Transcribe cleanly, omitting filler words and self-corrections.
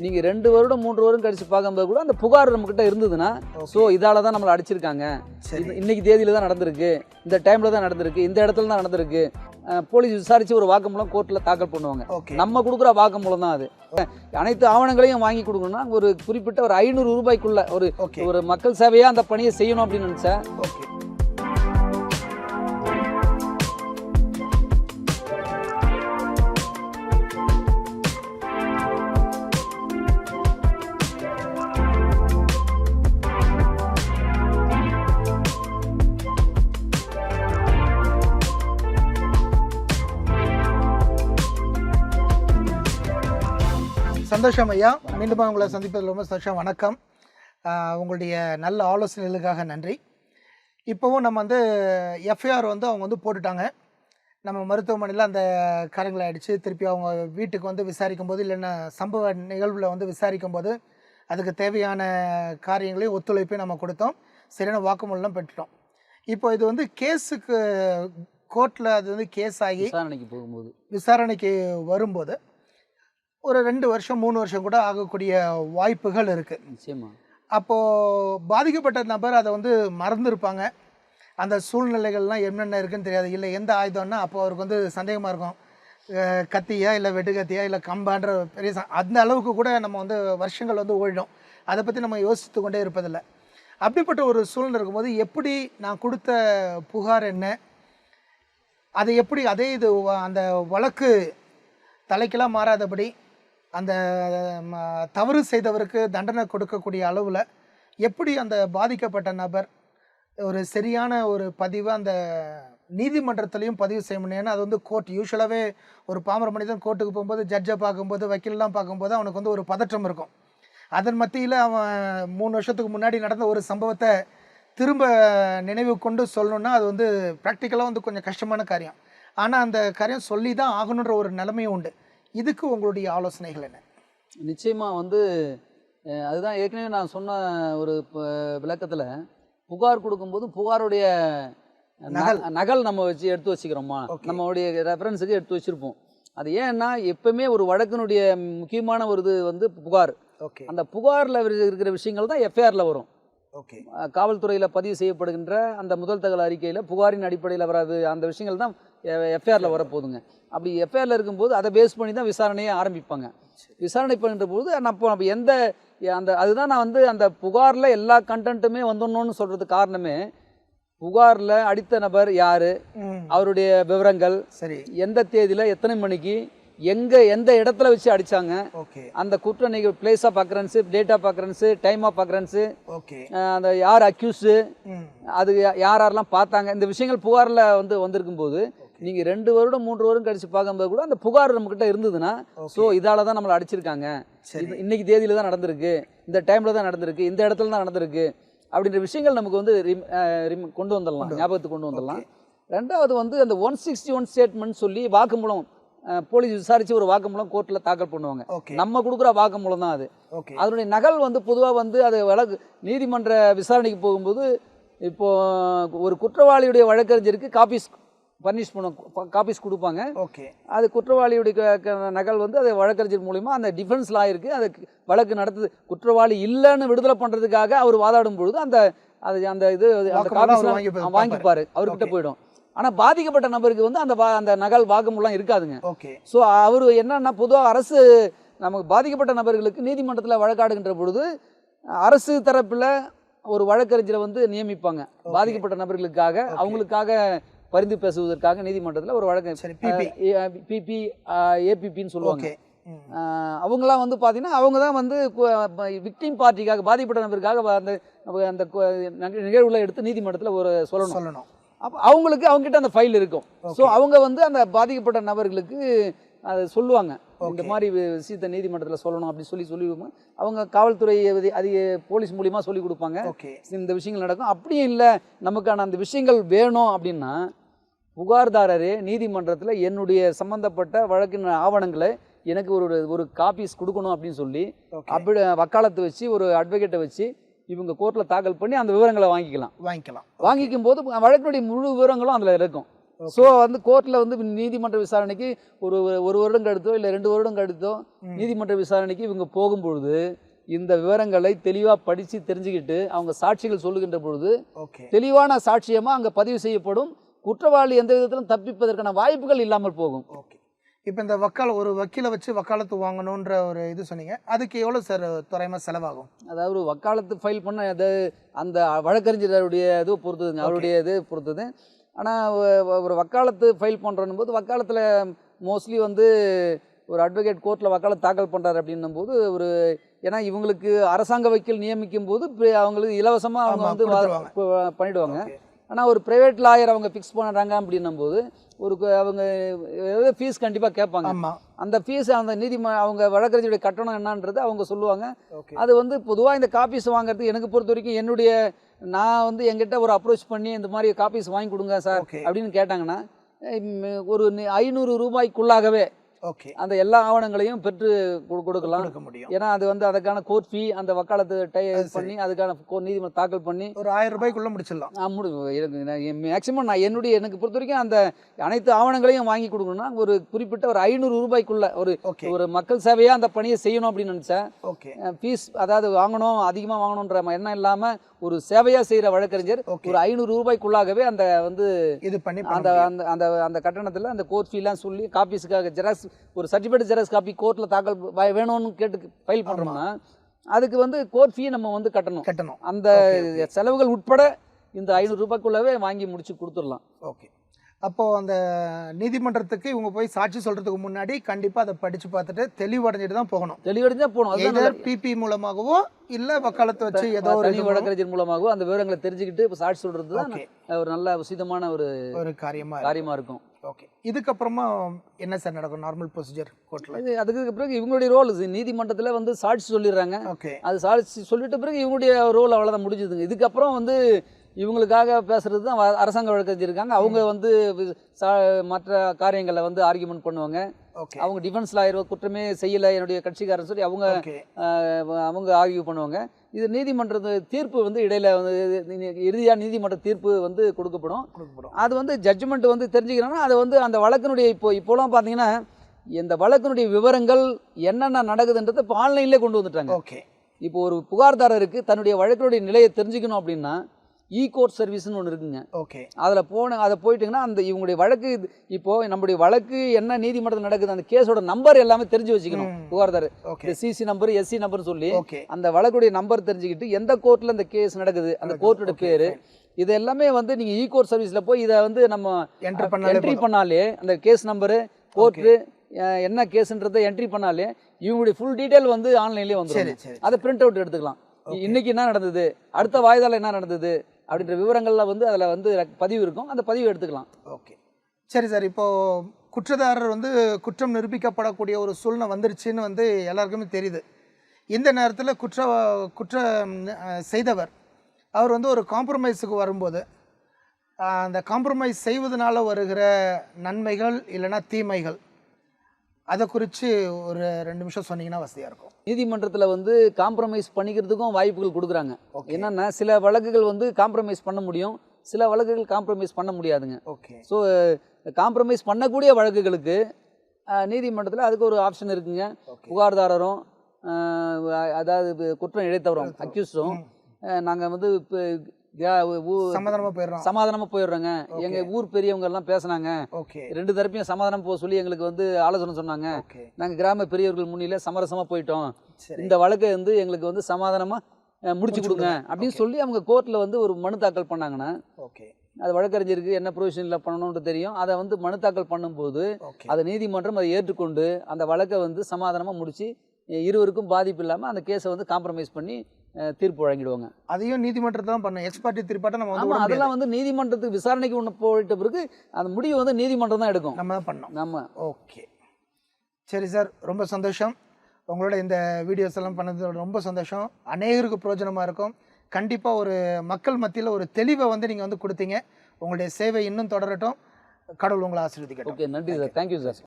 நீங்கள் 2 வருடம் 3 வருடம் கழிச்சு பார்க்கும்போது கூட அந்த புகார் நம்மக்கிட்ட இருந்ததுன்னா ஸோ இதால தான் நம்மளை அடிச்சிருக்காங்க, இன்னைக்கு தேதியில் தான் நடந்திருக்கு, இந்த டைமில் தான் நடந்திருக்கு, இந்த இடத்துல தான் நடந்திருக்கு, போலீஸ் விசாரித்து ஒரு வாக்குமூலம் கோர்ட்டில் தாக்கல் பண்ணுவாங்க. நம்ம கொடுக்குற வாக்குமூலம் தான் அது. அனைத்து ஆவணங்களையும் வாங்கி கொடுக்கணும்னா ஒரு குறிப்பிட்ட ஒரு 500 ரூபாய்க்குள்ள ஒரு மக்கள் சேவையாக அந்த பணியை செய்யணும் அப்படின்னு நினச்சேன். சந்தோஷம் ஐயா, மீண்டும் உங்களை சந்திப்பதில் ரொம்ப சந்தோஷம். வணக்கம். உங்களுடைய நல்ல ஆலோசனைகளுக்காக நன்றி. இப்போவும் நம்ம எஃப்ஐஆர் அவங்க போட்டுட்டாங்க. நம்ம மருத்துவமனையில் அந்த காரங்களை அடித்து திருப்பி அவங்க வீட்டுக்கு விசாரிக்கும் போது, இல்லைன்னா சம்பவ நிகழ்வில் விசாரிக்கும் போது அதுக்கு தேவையான காரியங்களையும் ஒத்துழைப்பையும் நம்ம கொடுத்தோம். சரியான வாக்குமூலம் பெற்றுட்டோம். இப்போ இது கேஸுக்கு கோர்ட்டில் அது கேஸ் ஆகி விசாரணைக்கு வரும்போது ஒரு 2 வருஷம் 3 வருஷம் கூட ஆகக்கூடிய வாய்ப்புகள் இருக்குது. நிச்சயமா. அப்போது பாதிக்கப்பட்ட நபர் அதை மறந்துருப்பாங்க. அந்த சூழ்நிலைகள்லாம் என்னென்ன இருக்குன்னு தெரியாது. இல்லை எந்த ஆயுதம்னா அப்போ அவருக்கு சந்தேகமாக இருக்கும், கத்தியா இல்லை வெட்டுக்கத்தியா இல்லை கம்பான்ற பெரிய அந்த அளவுக்கு கூட நம்ம வருஷங்கள் ஓடிடும். அதை பற்றி நம்ம யோசித்து கொண்டே இருப்பதில்லை. அப்படிப்பட்ட ஒரு சூழ்நிலை இருக்கும்போது எப்படி நான் கொடுத்த புகார் என்ன, அதை எப்படி இது அந்த வழக்கு தலைக்கெல்லாம் மாறாதபடி அந்த தவறு செய்தவருக்கு தண்டனை கொடுக்கக்கூடிய அளவில் எப்படி அந்த பாதிக்கப்பட்ட நபர் ஒரு சரியான ஒரு பதிவை அந்த நீதிமன்றத்திலையும் பதிவு செய்ய முடியும். ஏன்னா அது கோர்ட் யூஸ்வலாகவே ஒரு பாமர மனிதன் கோர்ட்டுக்கு போகும்போது ஜட்ஜை பார்க்கும்போது வக்கீல்லாம் பார்க்கும்போது அவனுக்கு ஒரு பதற்றம் இருக்கும். அதன் மத்தியில் அவன் 3 வருஷத்துக்கு முன்னாடி நடந்த ஒரு சம்பவத்தை திரும்ப நினைவு கொண்டு சொல்லணுன்னா அது ப்ராக்டிக்கலாக கொஞ்சம் கஷ்டமான காரியம். ஆனால் அந்த காரியம் சொல்லி தான் ஆகணுன்ற ஒரு நிலைமையும் உண்டு. இதுக்கு உங்களுடைய ஆலோசனைகள் என்ன? நிச்சயமாக அதுதான் ஏற்கனவே நான் சொன்ன ஒரு விளக்கத்தில், புகார் கொடுக்கும்போது புகாருடைய நகல் நம்ம எடுத்து வச்சுக்கிறோமா, நம்மளுடைய ரெஃபரன்ஸுக்கு எடுத்து வச்சுருப்போம். அது ஏன்னா எப்பவுமே ஒரு வழக்கினுடைய முக்கியமான ஒரு இது புகார். அந்த புகாரில் இருக்கிற விஷயங்கள் தான் எஃப்ஐஆரில் வரும். காவல்துறையில் பதிவு செய்யப்படுகின்ற அந்த முதல் தகவல் அறிக்கையில் புகாரின் அடிப்படையில் வராது அந்த விஷயங்கள் தான் எஃப்ஐஆரில் வரப்போகுதுங்க. அப்படி எஃப்ஐஆரில் இருக்கும்போது அதை பேஸ் பண்ணி தான் விசாரணையை ஆரம்பிப்பாங்க. விசாரணை பண்ணுற போது நம்ம எந்த அதுதான் நான் அந்த புகாரில் எல்லா கண்டென்ட்டுமே வந்துடணும்னு சொல்கிறதுக்கு காரணமே, புகாரில் அடித்த நபர் யார், அவருடைய விவரங்கள், சரி எந்த தேதியில் எத்தனை மணிக்கு எந்த இடத்துல வச்சு அடித்தாங்க, அந்த குற்ற நிகழ்வு place of occurrence, date of occurrence, time of occurrence, அந்த யார் அக்யூஸு, அது யாரெல்லாம் பார்த்தாங்க, இந்த விஷயங்கள் புகாரில் வந்திருக்கும் போது நீங்கள் 2 வருடம் 3 வருடம் கழிச்சு பார்க்கும்போது கூட அந்த புகார் நம்மக்கிட்ட இருந்ததுன்னா ஸோ இதால தான் நம்மளை அடிச்சிருக்காங்க, இன்னைக்கு தேதியில் தான் நடந்திருக்கு, இந்த டைமில் தான் நடந்திருக்கு, இந்த இடத்துல தான் நடந்திருக்கு அப்படின்ற விஷயங்கள் நமக்கு கொண்டு வந்துடலாம், ஞாபகத்துக்கு கொண்டு வந்துடலாம். ரெண்டாவது அந்த 161 ஸ்டேட்மெண்ட் சொல்லி வாக்குமூலம் போலீஸ் விசாரித்து ஒரு வாக்குமூலம் கோர்ட்டில் தாக்கல் பண்ணுவாங்க. நம்ம கொடுக்குற வாக்குமூலம் தான் அது. அதனுடைய நகல் பொதுவாக அது வழக்கு நீதிமன்ற விசாரணைக்கு போகும்போது, இப்போது ஒரு குற்றவாளியுடைய வழக்கறிஞருக்கு காப்பீஸ் கொடுப்பாங்க. அது குற்றவாளியுடைய நகல் அது வழக்கறிஞர் மூலிமா அந்த டிஃபென்ஸ் லாயருக்கு அது வழக்கு நடத்துது. குற்றவாளி இல்லைன்னு விடுதலை பண்ணுறதுக்காக அவர் வாதாடும் பொழுது அந்த இது வாங்கிப்பார், அவர்கிட்ட போயிடும். ஆனால் பாதிக்கப்பட்ட நபருக்கு அந்த நகல் வாக்குமூலம் இருக்காதுங்க. ஸோ அவர் என்னன்னா, பொதுவாக அரசு நமக்கு பாதிக்கப்பட்ட நபர்களுக்கு நீதிமன்றத்தில் வழக்காடுகின்ற பொழுது அரசு தரப்பில் ஒரு வழக்கறிஞரை நியமிப்பாங்க. பாதிக்கப்பட்ட நபர்களுக்காக அவங்களுக்காக பரிந்து பேசுவதற்காக நீதிமன்றத்தில் ஒரு வழக்கு பிபி ஏபிபின்னு சொல்லுவாங்க. அவங்களாம் பார்த்தீங்கன்னா அவங்க தான் விக்டிம் பார்ட்டிக்காக பாதிக்கப்பட்ட நபருக்காக அந்த நிகழ்வுல எடுத்து நீதிமன்றத்தில் ஒரு சொல்லணும். அப்போ அவங்களுக்கு அவங்ககிட்ட அந்த ஃபைல் இருக்கும். ஸோ அவங்க அந்த பாதிக்கப்பட்ட நபர்களுக்கு அதை சொல்லுவாங்க, இந்த மாதிரி விஷயத்தை நீதிமன்றத்தில் சொல்லணும் அப்படி சொல்லிடுவாங்க. அவங்க காவல்துறை அதிக போலீஸ் மூலிமா சொல்லி கொடுப்பாங்க, இந்த விஷயங்கள் நடக்கும். அப்படியும் இல்லை நமக்கான அந்த விஷயங்கள் வேணும் அப்படின்னா புகார்தாரரே நீதிமன்றத்தில் என்னுடைய சம்மந்தப்பட்ட வழக்கின் ஆவணங்களை எனக்கு ஒரு காப்பீஸ் கொடுக்கணும் அப்படின்னு சொல்லி அப்படி வக்காலத்தை வச்சு ஒரு அட்வொகேட்டை வச்சு இவங்க கோர்ட்டில் தாக்கல் பண்ணி அந்த விவரங்களை வாங்கிக்கும் போது வழக்கினுடைய முழு விவரங்களும் அதில் இருக்கும். ஸோ வந்து கோர்ட்டில் வந்து நீதிமன்ற விசாரணைக்கு ஒரு ஒரு வருடம் கழித்தோ இல்லை 2 வருடம் கழித்தோ நீதிமன்ற விசாரணைக்கு இவங்க போகும்பொழுது இந்த விவரங்களை தெளிவாக படித்து தெரிஞ்சுக்கிட்டு அவங்க சாட்சிகள் சொல்லுகின்ற பொழுது தெளிவான சாட்சியமாக அங்கே பதிவு செய்யப்படும். குற்றவாளி எந்த விதத்திலும் தப்பிப்பதற்கான வாய்ப்புகள் இல்லாமல் போகும். ஓகே. இப்போ இந்த ஒரு வக்கீலை வச்சு வக்காலத்து வாங்கணுன்ற ஒரு இது சொன்னீங்க, அதுக்கு எவ்வளோ சார் தோராயமாக செலவாகும்? அதாவது வக்காலத்து ஃபைல் பண்ண அது அந்த வழக்கறிஞருடைய இது பொறுத்ததுங்க, அவருடைய இது பொறுத்தது. ஆனால் ஒரு வக்காலத்து ஃபைல் பண்ணுறோன்னும் போது வக்காலத்தில் மோஸ்ட்லி வந்து ஒரு அட்வொகேட் கோர்ட்டில் வக்காலத்து தாக்கல் பண்ணுறாரு அப்படின்னும் போது ஒரு ஏன்னா இவங்களுக்கு அரசாங்க வக்கீல் நியமிக்கும் போது அவங்களுக்கு இலவசமாக அவங்க வந்து பண்ணிவிடுவாங்க. ஆனால் ஒரு ப்ரைவேட் லாயர் அவங்க ஃபிக்ஸ் பண்ணுறாங்க அப்படின்னும் போது அவங்க ஃபீஸ் கண்டிப்பாக கேட்பாங்க. அந்த ஃபீஸ் அந்த அவங்க வழக்கறிஞருடைய கட்டணம் என்னன்றது அவங்க சொல்லுவாங்க. அது வந்து பொதுவாக இந்த காப்பீஸ் வாங்குறதுக்கு எனக்கு பொறுத்த வரைக்கும் நான் வந்து எங்கிட்ட ஒரு அப்ரோச் பண்ணி இந்த மாதிரி காப்பீஸ் வாங்கி கொடுங்க சார் அப்படின்னு கேட்டாங்கன்னா ஒரு 500 ரூபாய்க்குள்ளாகவே அந்த எல்லா ஆவணங்களையும் பெற்று கொடுக்கலாம். ஏன்னா அது வந்து அதுக்கான கோர்ட் ஃபீ அந்த வக்காலத்து பண்ணி அதுக்கான நீதிமன்ற தாக்கல் பண்ணி ஒரு 1000 ரூபாய்க்குள்ள முடிச்சிடலாம். மேக்சிமம் எனக்கு பொறுத்த வரைக்கும் அந்த அனைத்து ஆவணங்களையும் வாங்கி கொடுக்கணும்னா ஒரு குறிப்பிட்ட ஒரு 500 ரூபாய்க்குள்ள ஒரு மக்கள் சேவையா அந்த பணியை செய்யணும் அப்படின்னு நினைச்சேன். ஃபீஸ் அதாவது அதிகமாக வாங்கணுன்ற எண்ணம் இல்லாம ஒரு சேவையா செய்யற வழக்கறிஞர் ஒரு 500 ரூபாய்க்குள்ளாகவே அந்த வந்து இது பண்ணி அந்த கட்டணத்தில் அந்த கோர்ட் ஃபீலாம் சொல்லி காப்பீஸுக்காக ஜெராக்ஸ் ஒரு சர்டிஃபிகேட் ஜெராக்ஸ் காப்பி கோர்ட்டில் தாக்கல் வேணும்னு கேட்டு ஃபைல் பண்ணுறோம்னா அதுக்கு வந்து கோர்ட் ஃபீ நம்ம வந்து கட்டணும். அந்த செலவுகள் உட்பட இந்த 500 ரூபாய்க்குள்ளவே வாங்கி முடிச்சு கொடுத்துடலாம். ஓகே. அப்போது அந்த நீதிமன்றத்துக்கு இவங்க போய் சாட்சி சொல்கிறதுக்கு முன்னாடி கண்டிப்பாக அதை படித்து பார்த்துட்டு தெளிவடைஞ்சிட்டு தான் போகணும். தெளிவடைஞ்சா போகணும். பிபி மூலமாகவோ இல்லை வக்காலத்தை வச்சு ஏதோ ஒரு வழக்கறிஞர் மூலமாகவோ அந்த விவரங்களை தெரிஞ்சுக்கிட்டு இப்போ சாட்சி சொல்கிறது தான் ஒரு நல்ல உசிதமான ஒரு காரியமாக இருக்கும். ஓகே. இதுக்கப்புறமா என்ன சார் நடக்கும் நார்மல் ப்ரொசீஜர் கோர்ட்டில்? அதுக்கு பிறகு இவங்களுடைய ரோல் நீதிமன்றத்தில் வந்து சாட்சி சொல்லிடுறாங்க. அது சாட்சி சொல்லிட்ட பிறகு இவங்களுடைய ரோல் அவ்வளோதான் முடிஞ்சுதுங்க. இதுக்கப்புறம் வந்து இவங்களுக்காக பேசுறது தான் அரசாங்க வழக்கறிஞர் இருக்காங்க. அவங்க வந்து மற்ற காரியங்களை வந்து ஆர்கியூமெண்ட் பண்ணுவாங்க. அவங்க டிஃபென்ஸ் லாயர் குற்றமே செய்யலை என்னுடைய கட்சிக்காரன் சொல்லி அவங்க ஆர்கியூ பண்ணுவாங்க. இது நீதிமன்ற தீர்ப்பு வந்து இடையில வந்து இறுதியாக நீதிமன்ற தீர்ப்பு வந்து கொடுக்கப்படும். அது வந்து ஜட்ஜ்மெண்ட் வந்து தெரிஞ்சுக்கணும்னா அது வந்து அந்த வழக்கினுடைய இப்போலாம் பார்த்தீங்கன்னா இந்த வழக்கினுடைய விவரங்கள் என்னென்ன நடக்குதுன்றதை இப்போ ஆன்லைன்லேயே கொண்டு வந்துட்டாங்க. இப்போ ஒரு புகார்தாரருக்கு தன்னுடைய வழக்கினுடைய நிலையை தெரிஞ்சுக்கணும் அப்படின்னா கோர்ட் சர்வீஸ்னு ஒன்று இருக்குங்க. அதை போயிட்டீங்கன்னா அந்த இவங்களுடைய வழக்கு இப்போ நம்முடைய வழக்கு என்ன நீதிமன்றத்தில் நடக்குது அந்த கேஸோட நம்பர் எல்லாமே தெரிஞ்சு வச்சுக்கணும் புகார்தாரர். சிசி நம்பர் எஸ்சி நம்பர் சொல்லி அந்த வழக்குடைய நம்பர் தெரிஞ்சுக்கிட்டு எந்த கோர்ட்டில் இந்த கேஸ் நடக்குது அந்த கோர்ட்டோட பேர் இது எல்லாமே வந்து நீங்கள் கோர்ட் சர்வீஸில் போய் இதை வந்து நம்ம என்ட்ரி பண்ணாலே அந்த கேஸ் நம்பரு கோர்ட்டு என்ன கேஸுன்றதை என்ட்ரி பண்ணாலே இவங்களுடைய ஃபுல் டீட்டெயில் வந்து ஆன்லைன்லேயே வந்துடும். அதை பிரிண்ட் அவுட் எடுத்துக்கலாம். இன்னைக்கு என்ன நடந்தது, அடுத்த வாய்தால என்ன நடந்தது அப்படின்ற விவரங்கள்லாம் வந்து அதில் வந்து பதிவு இருக்கும். அந்த பதிவு எடுத்துக்கலாம். ஓகே, சரி சார். இப்போது குற்றதாரர் வந்து குற்றம் நிரூபிக்கப்படக்கூடிய ஒரு சூழ்நிலை வந்துருச்சுன்னு வந்து எல்லாருக்குமே தெரியுது. இந்த நேரத்தில் குற்றம் செய்தவர் அவர் வந்து ஒரு காம்ப்ரமைஸுக்கு வரும்போது அந்த காம்ப்ரமைஸ் செய்வதனால வருகிற நன்மைகள் இல்லைன்னா தீமைகள் அதை குறித்து ஒரு 2 நிமிஷம் சொன்னீங்கன்னா வசதியாக இருக்கும். நீதிமன்றத்தில் வந்து காம்ப்ரமைஸ் பண்ணிக்கிறதுக்கும் வாய்ப்புகள் கொடுக்குறாங்க. என்னென்னா சில வழக்குகள் வந்து காம்ப்ரமைஸ் பண்ண முடியும், சில வழக்குகள் காம்ப்ரமைஸ் பண்ண முடியாதுங்க. ஸோ காம்ப்ரமைஸ் பண்ணக்கூடிய வழக்குகளுக்கு நீதிமன்றத்தில் அதுக்கு ஒரு ஆப்ஷன் இருக்குங்க. புகார்தாரரும் அதாவது குற்றம் இழைத்தவரும் அக்யூஸ்டும் நாங்கள் வந்து இப்போ சமாதானமா போயிடுறோங்க. எங்க ஊர் பெரியவங்க எல்லாம் பேசினாங்க, 2 தரப்பையும் சமாதானம் போக சொல்லி எங்களுக்கு வந்து ஆலோசனை சொன்னாங்க. நாங்க கிராம பெரியவர்கள் முன்னில சமரசமா போயிட்டோம். இந்த வழக்கை வந்து எங்களுக்கு வந்து சமாதானமா முடிச்சு கொடுங்க அப்படின்னு சொல்லி அவங்க கோர்ட்ல வந்து ஒரு மனு தாக்கல் பண்ணாங்கன்னா அது வழக்கறிஞருக்கு என்ன ப்ரொவிஷன்ல பண்ணணும்னு தெரியும். அதை வந்து மனு தாக்கல் பண்ணும்போது அதை நீதிமன்றம் அதை ஏற்றுக்கொண்டு அந்த வழக்கை வந்து சமாதானமா முடிச்சு இருவருக்கும் பாதிப்பு இல்லாமல் அந்த கேஸை வந்து காம்ப்ரமைஸ் பண்ணி தீர்ப்பு வழங்கிடுவாங்க. அதையும் நீதிமன்றத்தை தான் பண்ண எக்ஸ்பர்ட் தீர்ப்பாட்ட நம்ம வந்து அதெல்லாம் வந்து நீதிமன்றத்துக்கு விசாரணைக்கு ஒன்று போயிட்ட பிறகு அந்த முடிவு வந்து நீதிமன்றம் தான் எடுக்கும். நம்ம தான் பண்ணோம் நம்ம. ஓகே, சரி சார், ரொம்ப சந்தோஷம். உங்களோட இந்த வீடியோஸ் எல்லாம் பண்ணது ரொம்ப சந்தோஷம். அநேகருக்கு பிரயோஜனமாக இருக்கும். கண்டிப்பாக ஒரு மக்கள் மத்தியில் ஒரு தெளிவை வந்து நீங்கள் வந்து கொடுத்தீங்க. உங்களுடைய சேவை இன்னும் தொடரட்டும். கடவுள் உங்களை ஆசீர்வதிக்கட்டும். ஓகே, நன்றி சார். Thank you sir.